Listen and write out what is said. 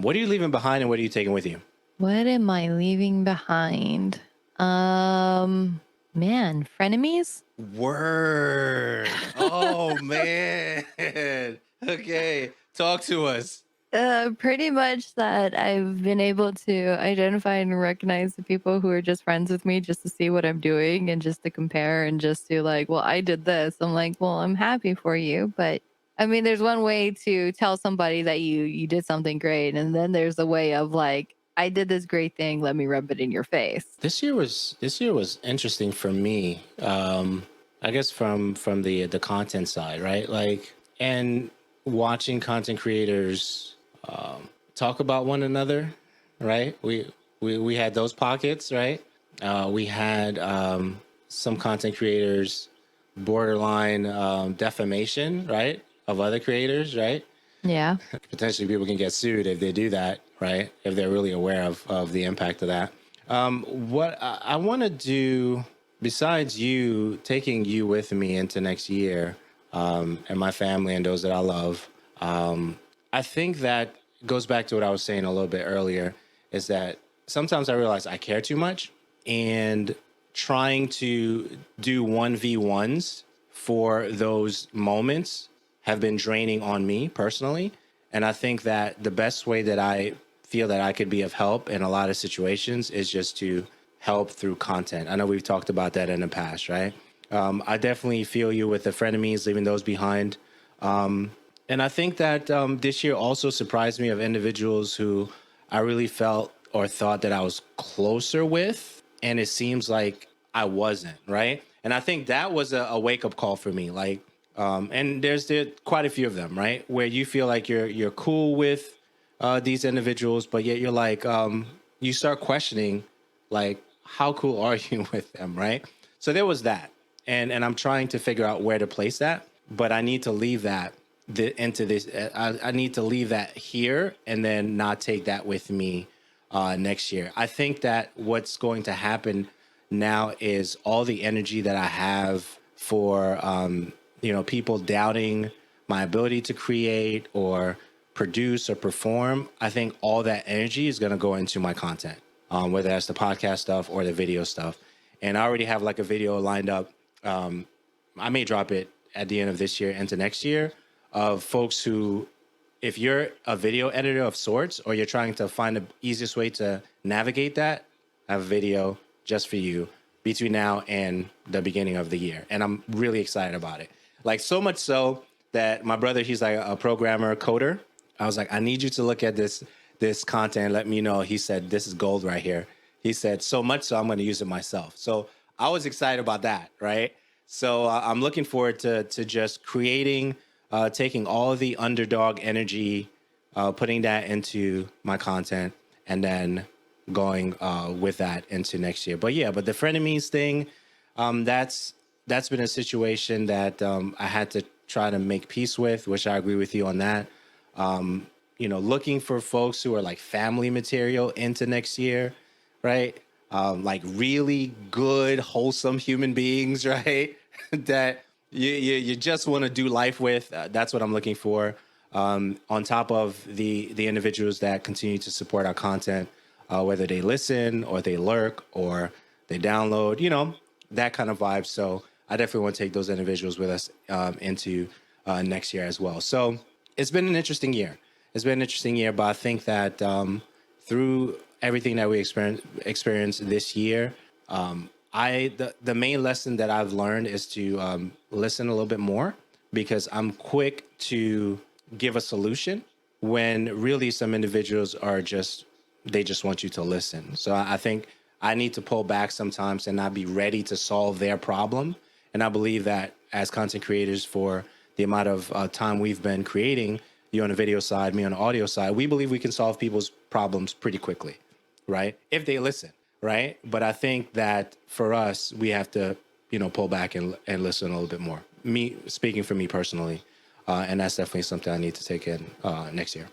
What are you leaving behind and what are you taking with you? What am I leaving behind? Man, frenemies? Word. Oh man. Okay. Talk to us. Pretty much that I've been able to identify and recognize the people who are just friends with me just to see what I'm doing and just to compare and just to like, well, I did this. I'm like, well, I'm happy for you, but I mean, there's one way to tell somebody that you did something great, and then there's a way of like, I did this great thing, let me rub it in your face. This year was interesting for me. I guess from the content side, right? Like, and watching content creators talk about one another, right? We had those pockets, right? We had some content creators borderline defamation, right, of other creators, right? Yeah. Potentially people can get sued if they do that, right? If they're really aware of the impact of that. What I want to do, besides you taking you with me into next year, and my family and those that I love, I think that goes back to what I was saying a little bit earlier, is that sometimes I realize I care too much, and trying to do 1v1s for those moments have been draining on me personally. And I think that the best way that I feel that I could be of help in a lot of situations is just to help through content. I know we've talked about that in the past, right? I definitely feel you with the frenemies, leaving those behind. And I think that this year also surprised me of individuals who I really felt or thought that I was closer with. And it seems like I wasn't, right? And I think that was a wake up call for me. Like, and there quite a few of them, right? Where you feel like you're cool with these individuals, but yet you're like, you start questioning, like, how cool are you with them, right? So there was that, and I'm trying to figure out where to place that, but I need to leave that into this. I need to leave that here, and then not take that with me next year. I think that what's going to happen now is all the energy that I have for people doubting my ability to create or produce or perform. I think all that energy is going to go into my content, whether that's the podcast stuff or the video stuff. And I already have like a video lined up. I may drop it at the end of this year into next year, of folks who, if you're a video editor of sorts or you're trying to find the easiest way to navigate that, I have a video just for you between now and the beginning of the year. And I'm really excited about it. Like, so much so that my brother, he's like a programmer, coder. I was like, I need you to look at this content and let me know. He said, this is gold right here. He said, so much so I'm going to use it myself. So I was excited about that, right? So I'm looking forward to just creating, taking all the underdog energy, putting that into my content, and then going with that into next year. But yeah, but the frenemies thing, that's been a situation that I had to try to make peace with, which I agree with you on that. Looking for folks who are like family material into next year, right? Like really good, wholesome human beings, right? That you just want to do life with. That's what I'm looking for. On top of the individuals that continue to support our content, whether they listen or they lurk or they download, that kind of vibe. So I definitely want to take those individuals with us into next year as well. So it's been an interesting year. It's been an interesting year, but I think that through everything that we experienced this year, the main lesson that I've learned is to listen a little bit more, because I'm quick to give a solution when really some individuals are they just want you to listen. So I think I need to pull back sometimes and not be ready to solve their problem. And I believe that as content creators, for the amount of time we've been creating, you on the video side, me on the audio side, we believe we can solve people's problems pretty quickly, right? If they listen, right? But I think that for us, we have to, pull back and listen a little bit more. Me speaking for me personally, and that's definitely something I need to take in next year.